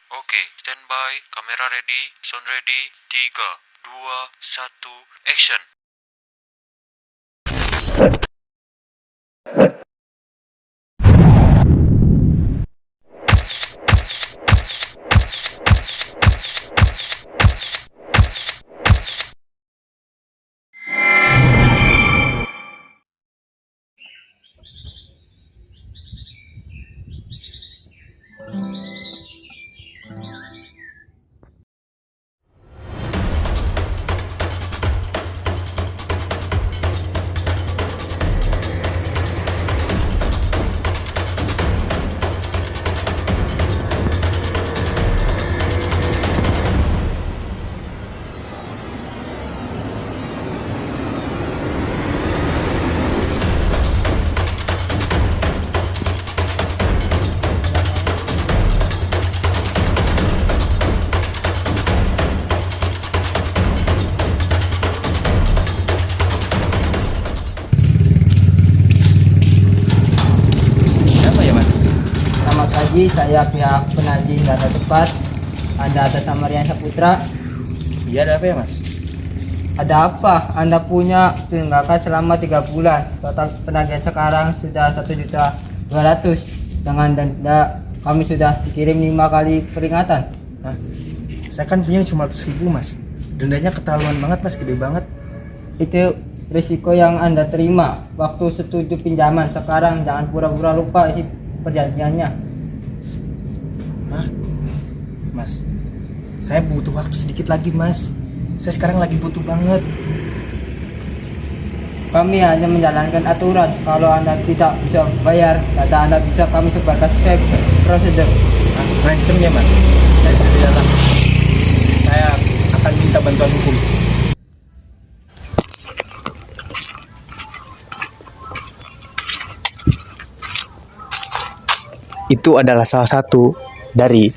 Oke, standby, kamera ready, sound ready, 3, 2, 1, action. Selamat pagi, saya pihak penagih dana tepat. Anda atas nama Rian Saputra. Iya, ada apa ya Mas? Ada apa? Anda punya tunggakan selama 3 bulan. Total penagihan sekarang sudah 1.200.000. Dengan denda kami sudah dikirim 5 kali peringatan. Hah? Saya kan punya cuma 100.000 Mas. Dendanya keterlaluan banget Mas, gede banget. Itu risiko yang Anda terima waktu setuju pinjaman. Sekarang jangan pura-pura lupa isi perjanjiannya. Hah? Mas, saya butuh waktu sedikit lagi Mas. Saya sekarang lagi butuh banget. Kami hanya menjalankan aturan. Kalau Anda tidak bisa bayar, data Anda bisa kami sebarkan swab prosedur. Hah? Rancem ya Mas? Saya di dalam. Saya akan minta bantuan hukum. Itu adalah salah satu dari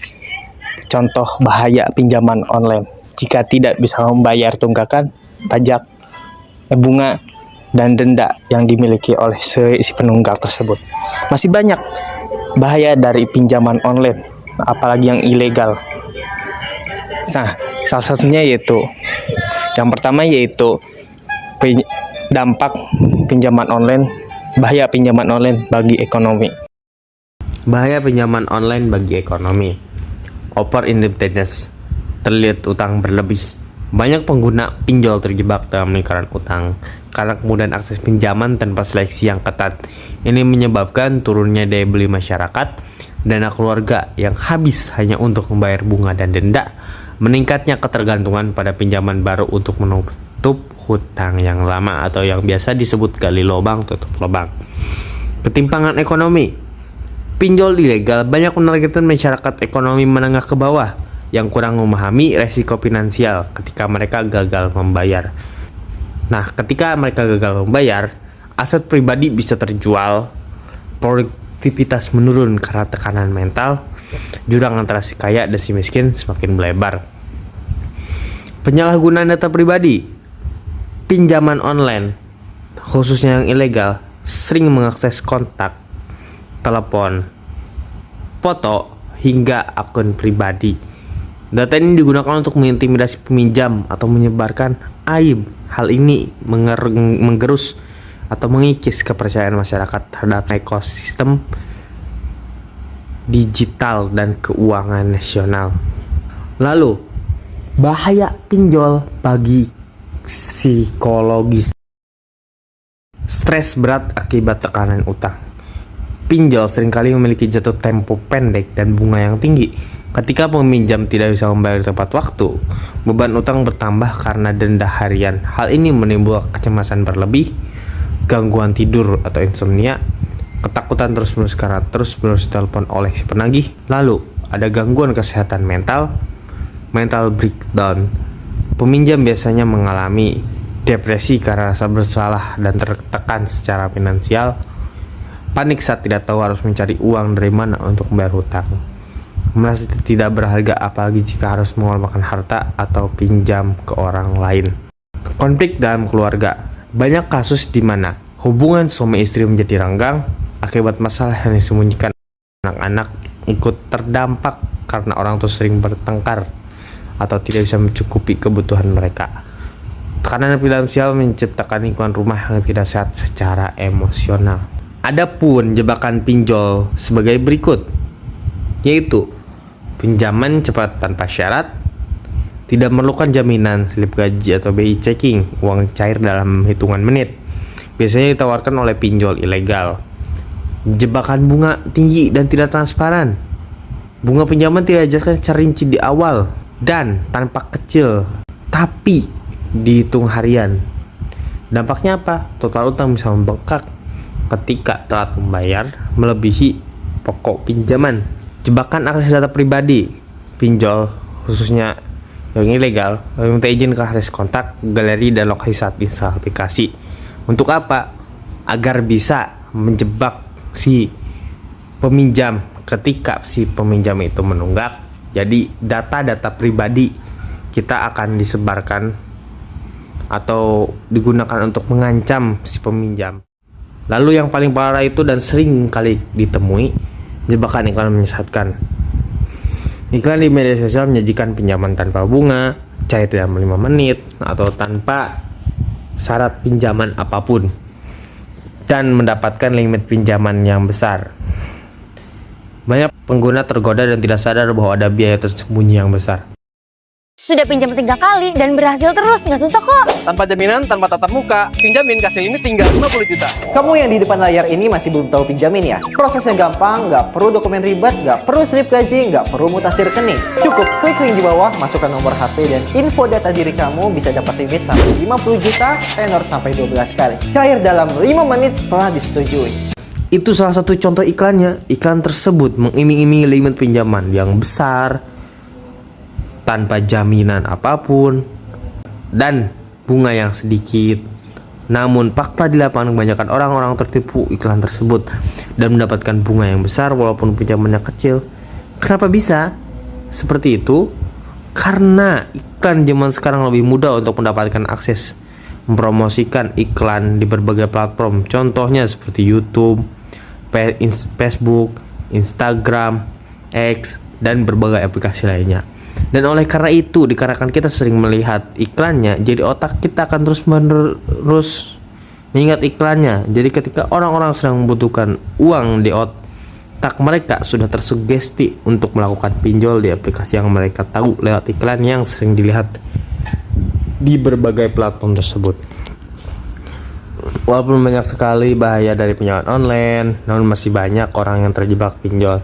contoh bahaya pinjaman online. Jika tidak bisa membayar tunggakan, pajak, bunga, dan denda yang dimiliki oleh si penunggak tersebut. Masih banyak bahaya dari pinjaman online, apalagi yang ilegal. Nah, salah satunya yaitu, yang pertama yaitu dampak pinjaman online, bahaya pinjaman online bagi ekonomi. Bahaya pinjaman online bagi ekonomi. Over indebtedness, terlilit utang berlebih. Banyak pengguna pinjol terjebak dalam lingkaran utang karena kemudahan akses pinjaman tanpa seleksi yang ketat. Ini menyebabkan turunnya daya beli masyarakat, dana keluarga yang habis hanya untuk membayar bunga dan denda, meningkatnya ketergantungan pada pinjaman baru untuk menutup hutang yang lama atau yang biasa disebut gali lubang tutup lubang. Ketimpangan ekonomi. Pinjol ilegal banyak menargetkan masyarakat ekonomi menengah ke bawah yang kurang memahami resiko finansial ketika mereka gagal membayar. Nah, ketika mereka gagal membayar, aset pribadi bisa terjual, produktivitas menurun karena tekanan mental, jurang antara si kaya dan si miskin semakin melebar. Penyalahgunaan data pribadi. Pinjaman online, khususnya yang ilegal, sering mengakses kontak, telepon, foto, hingga akun pribadi. Data ini digunakan untuk mengintimidasi peminjam atau menyebarkan aib. Hal ini menggerus atau mengikis kepercayaan masyarakat terhadap ekosistem digital dan keuangan nasional. Lalu, bahaya pinjol bagi psikologis. Stres berat akibat tekanan utang. Pinjol seringkali memiliki jatuh tempo pendek dan bunga yang tinggi. Ketika peminjam tidak bisa membayar tepat waktu, beban utang bertambah karena denda harian. Hal ini menimbulkan kecemasan berlebih, gangguan tidur atau insomnia, ketakutan terus-menerus karena terus-menerus ditelepon oleh si penagih. Lalu, ada gangguan kesehatan mental breakdown. Peminjam biasanya mengalami depresi karena rasa bersalah dan tertekan secara finansial. Panik saat tidak tahu harus mencari uang dari mana untuk membayar hutang. Merasa tidak berharga apalagi jika harus mengorbankan harta atau pinjam ke orang lain. Konflik dalam keluarga. Banyak kasus di mana hubungan suami istri menjadi renggang akibat masalah yang disembunyikan. Anak-anak ikut terdampak karena orang tua sering bertengkar atau tidak bisa mencukupi kebutuhan mereka. Tekanan finansial menciptakan lingkungan rumah yang tidak sehat secara emosional. Adapun jebakan pinjol sebagai berikut, yaitu pinjaman cepat tanpa syarat, tidak memerlukan jaminan, slip gaji atau BI checking, uang cair dalam hitungan menit. Biasanya ditawarkan oleh pinjol ilegal. Jebakan bunga tinggi dan tidak transparan. Bunga pinjaman tidak dijelaskan secara rinci di awal dan tanpa kecil, tapi dihitung harian. Dampaknya apa? Total utang bisa membengkak ketika telat membayar melebihi pokok pinjaman. Jebakan akses data pribadi. Pinjol, khususnya yang ilegal, meminta izin ke akses kontak, galeri, dan lokasi saat install aplikasi. Untuk apa? Agar bisa menjebak si peminjam ketika si peminjam itu menunggak. Jadi data-data pribadi kita akan disebarkan atau digunakan untuk mengancam si peminjam. Lalu yang paling parah itu dan sering kali ditemui, jebakan iklan menyesatkan. Iklan di media sosial menyajikan pinjaman tanpa bunga, cair dalam 5 menit, atau tanpa syarat pinjaman apapun, dan mendapatkan limit pinjaman yang besar. Banyak pengguna tergoda dan tidak sadar bahwa ada biaya tersembunyi yang besar. Sudah pinjam 3 kali dan berhasil terus, nggak susah kok. Tanpa jaminan, tanpa tatap muka, pinjamin kasih limit tinggal 50 juta. Kamu yang di depan layar ini masih belum tahu pinjamin ya? Prosesnya gampang, nggak perlu dokumen ribet, nggak perlu slip gaji, nggak perlu mutasi rekening. Cukup klik link di bawah, masukkan nomor HP dan info data diri kamu, bisa dapat limit sampai 50 juta, tenor sampai 12 kali. Cair dalam 5 menit setelah disetujui. Itu salah satu contoh iklannya. Iklan tersebut mengiming-imingi limit pinjaman yang besar tanpa jaminan apapun dan bunga yang sedikit. Namun fakta di lapangan kebanyakan orang-orang tertipu iklan tersebut dan mendapatkan bunga yang besar walaupun pinjamannya kecil. Kenapa bisa seperti itu? Karena iklan zaman sekarang lebih mudah untuk mendapatkan akses mempromosikan iklan di berbagai platform. Contohnya seperti YouTube, Facebook, Instagram, X, dan berbagai aplikasi lainnya. Dan oleh karena itu, dikarenakan kita sering melihat iklannya, jadi otak kita akan terus-menerus mengingat iklannya. Jadi ketika orang-orang sedang membutuhkan uang di otak mereka sudah tersugesti untuk melakukan pinjol di aplikasi yang mereka tahu lewat iklan yang sering dilihat di berbagai platform tersebut. Walaupun banyak sekali bahaya dari pinjaman online, namun masih banyak orang yang terjebak pinjol.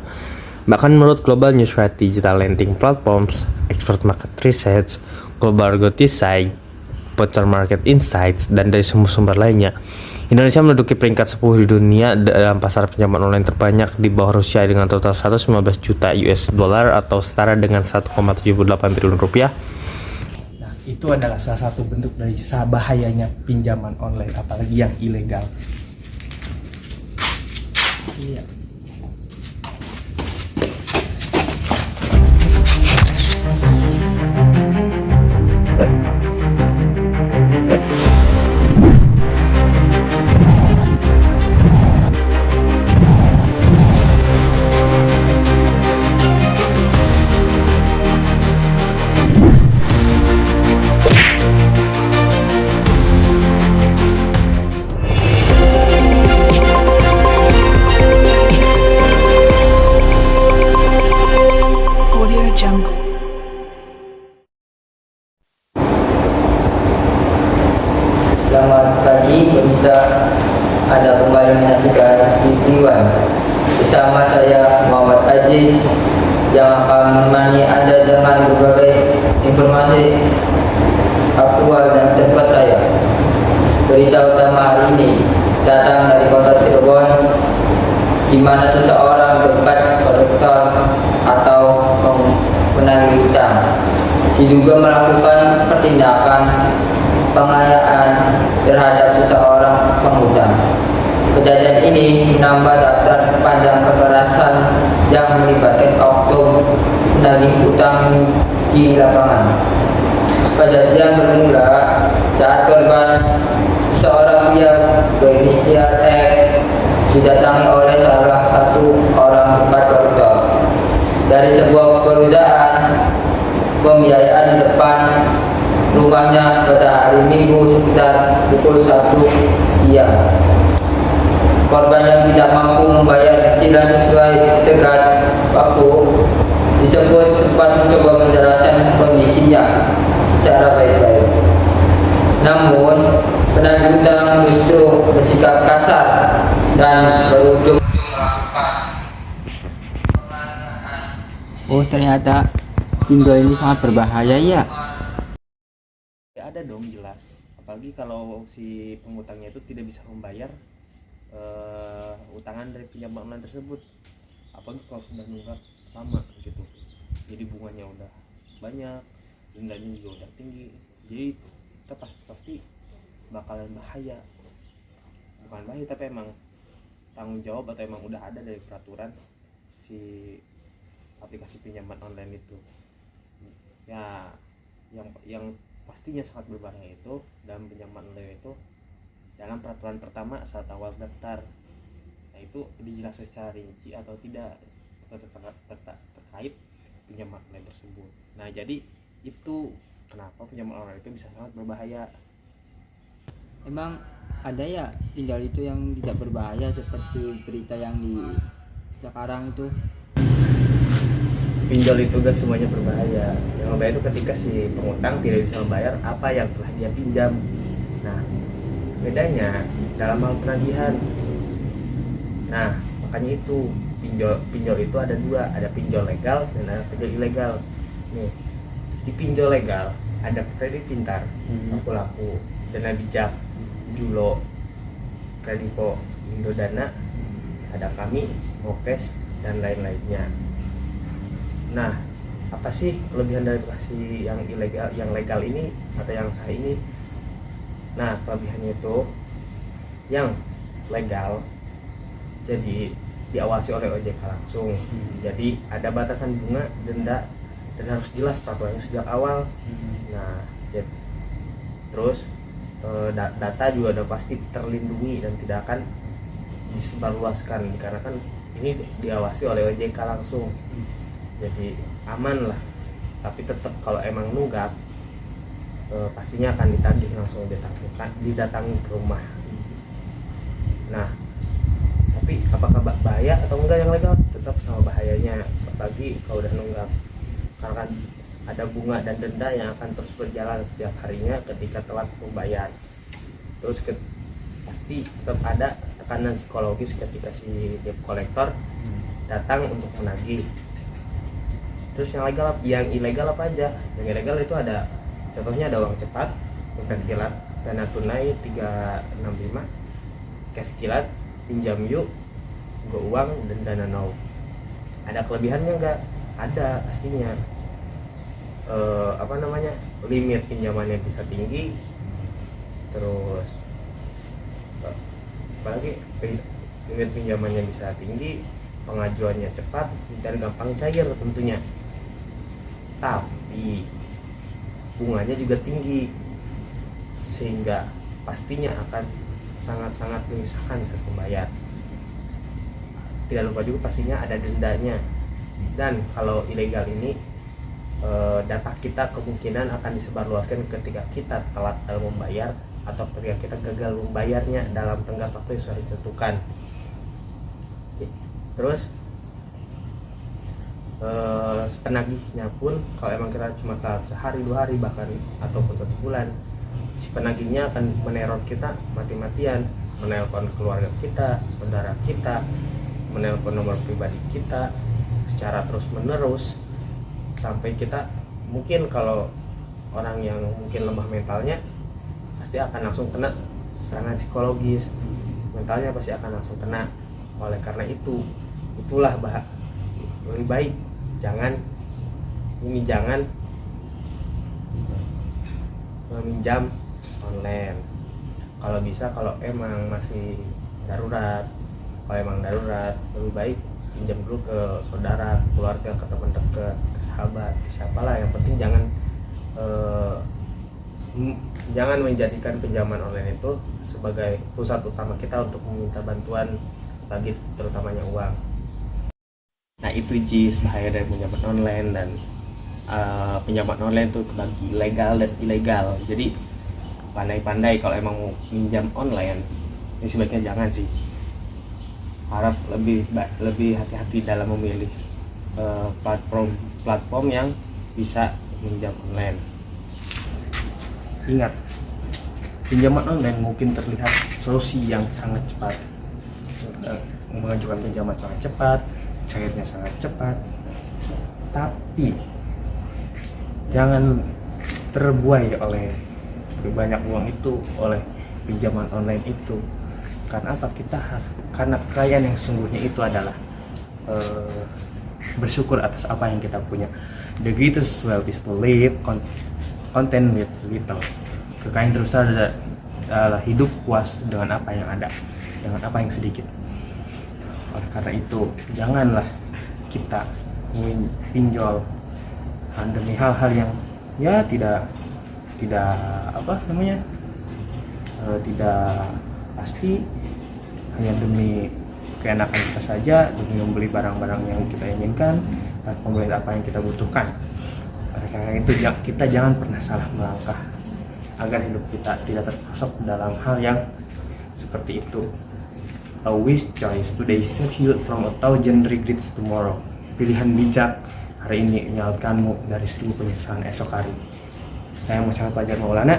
Bahkan menurut Global Newswire Digital Lending Platforms, Expert Market Research, Global Gotisai, Potter Market Insights, dan dari sumber-sumber lainnya, Indonesia menduduki peringkat 10 di dunia dalam pasar pinjaman online terbanyak di bawah Rusia dengan total 115 juta US dollar atau setara dengan 1,78 triliun rupiah. Nah, itu adalah salah satu bentuk dari bahayanya pinjaman online, apalagi yang ilegal. Iya. Selamat pagi pemirsa, Anda kembali menyaksikan TV One bersama saya Muhammad Aziz yang akan menemani Anda dengan berbagai informasi aktual dan terpercaya. Berita utama hari ini datang dari kota Cirebon, di mana seseorang berplat koruptor atau penagih hutang diduga melakukan pertindakan penganiayaan terhadap seseorang penghutang. Kejadian ini menambah daftar panjang kekerasan yang melibatkan oknum penagih hutang di lapangan. Kejadian bermula saat korban, seorang pria berinisial X, didatangi oleh salah satu orang bukan koruptor dari sebuah pembiayaan di depan rumahnya pada hari Minggu sekitar pukul 1 siang. Korban yang tidak mampu membayar cicilan sesuai tenggat waktu disebut sempat mencoba menjelaskan kondisinya secara baik-baik. Namun, penagih utang justru bersikap kasar dan berujung ternyata pinjol ini sangat berbahaya ya. Ya ada dong jelas, apalagi kalau si pengutangnya itu tidak bisa membayar utangan dari pinjaman online tersebut, apalagi kalau sudah nunggak lama gitu, jadi bunganya udah banyak, dendanya juga udah tinggi, jadi kita pasti bakalan bahaya, bukan bahaya tapi emang tanggung jawab atau emang udah ada dari peraturan si aplikasi pinjaman online itu. Ya yang pastinya sangat berbahaya itu dalam pinjaman online itu dalam peraturan pertama saat awal daftar. Nah itu dijelaskan secara rinci atau tidak terkait pinjaman online tersebut. Nah jadi itu kenapa pinjaman online itu bisa sangat berbahaya. Emang ada ya pinjol itu yang tidak berbahaya seperti berita yang di sekarang itu? Pinjol itu gak semuanya berbahaya. Yang berbahaya itu ketika si pengutang tidak bisa membayar apa yang telah dia pinjam. Nah, bedanya dalam hal penagihan. Nah, makanya itu pinjol itu ada dua, ada pinjol legal dan ada pinjol ilegal. Nih, di pinjol legal ada kredit pintar, Laku-Laku, Dana Bijak, Julo, Kredipo, Indodana, ada kami, Mokes, dan lain-lainnya. Nah, apa sih kelebihan dari aplikasi yang ilegal, yang legal ini atau yang sah ini? Nah, kelebihannya itu yang legal jadi diawasi oleh OJK langsung. Jadi ada batasan bunga, denda, dan harus jelas peraturannya sejak awal. Nah, terus data juga udah pasti terlindungi dan tidak akan disebarluaskan karena kan ini diawasi oleh OJK langsung. Jadi aman lah. Tapi tetap kalau emang nunggak pastinya akan ditagih langsung, didatangi ke rumah. Nah, tapi apakah bahaya atau enggak yang legal? Tetap sama bahayanya, apalagi kalau udah nunggak, karena kan ada bunga dan denda yang akan terus berjalan setiap harinya ketika telat membayar. Terus pasti tetap ada tekanan psikologis ketika si debt collector datang untuk menagih. Terus yang ilegal apa aja? Yang ilegal itu ada, contohnya ada uang cepat, dompet kilat, dana tunai 365, cash kilat, pinjam yuk, go uang, dan dana now. Ada kelebihannya enggak? Ada pastinya. Limit pinjamannya bisa tinggi, terus apalagi limit pinjamannya bisa tinggi, pengajuannya cepat dan gampang cair tentunya. Tapi bunganya juga tinggi sehingga pastinya akan sangat-sangat menyusahkan saat membayar. Tidak lupa juga pastinya ada dendanya. Dan kalau ilegal ini data kita kemungkinan akan disebarluaskan ketika kita telat dalam membayar atau ketika kita gagal membayarnya dalam tenggat waktu yang sudah ditentukan. Terus penagihnya pun kalau emang kita cuma telat sehari, 2 hari bahkan ataupun 1 bulan, si penagihnya akan meneror kita mati-matian, menelpon keluarga kita, saudara kita, menelpon nomor pribadi kita secara terus-menerus sampai kita mungkin kalau orang yang mungkin lemah mentalnya pasti akan langsung kena serangan psikologis, mentalnya pasti akan langsung kena. Oleh karena itulah lebih baik jangan meminjam online. Kalau bisa, kalau emang masih darurat, lebih baik pinjam dulu ke saudara, keluarga, ke teman dekat, ke sahabat, ke siapalah. Yang penting jangan menjadikan pinjaman online itu sebagai pusat utama kita untuk meminta bantuan bagi terutamanya uang. Nah itu bahaya dari pinjaman online dan pinjaman online tuh bagi legal dan ilegal. Jadi pandai-pandai kalau emang mau pinjam online, ini sebaiknya jangan sih. Harap lebih hati-hati dalam memilih platform yang bisa pinjam online. Ingat, pinjaman online mungkin terlihat solusi yang sangat cepat, mengajukan pinjaman sangat cepat, cairnya sangat cepat, tapi jangan terbuai oleh banyak uang itu, oleh pinjaman online itu. Karena apa? Karena kekayaan yang sungguhnya itu adalah bersyukur atas apa yang kita punya. The greatest wealth is to live content with little. Kekayaan terbesar adalah hidup puas dengan apa yang ada, dengan apa yang sedikit. Oleh karena itu, janganlah kita pinjol demi hal-hal yang ya tidak pasti, hanya demi keenakan kita saja, demi membeli barang-barang yang kita inginkan tanpa melihat apa yang kita butuhkan. Oleh karena itu kita jangan pernah salah melangkah agar hidup kita tidak terperosok dalam hal yang seperti itu. A wise choice today saves you from 1,000 regrets tomorrow. Pilihan bijak hari ini menyelamatkanmu dari 1000 penyesalan esok hari. Saya Muhammad Fajar Maulana,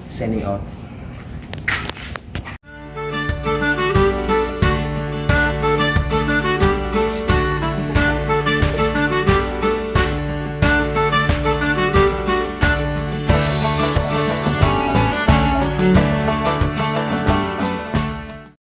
signing out.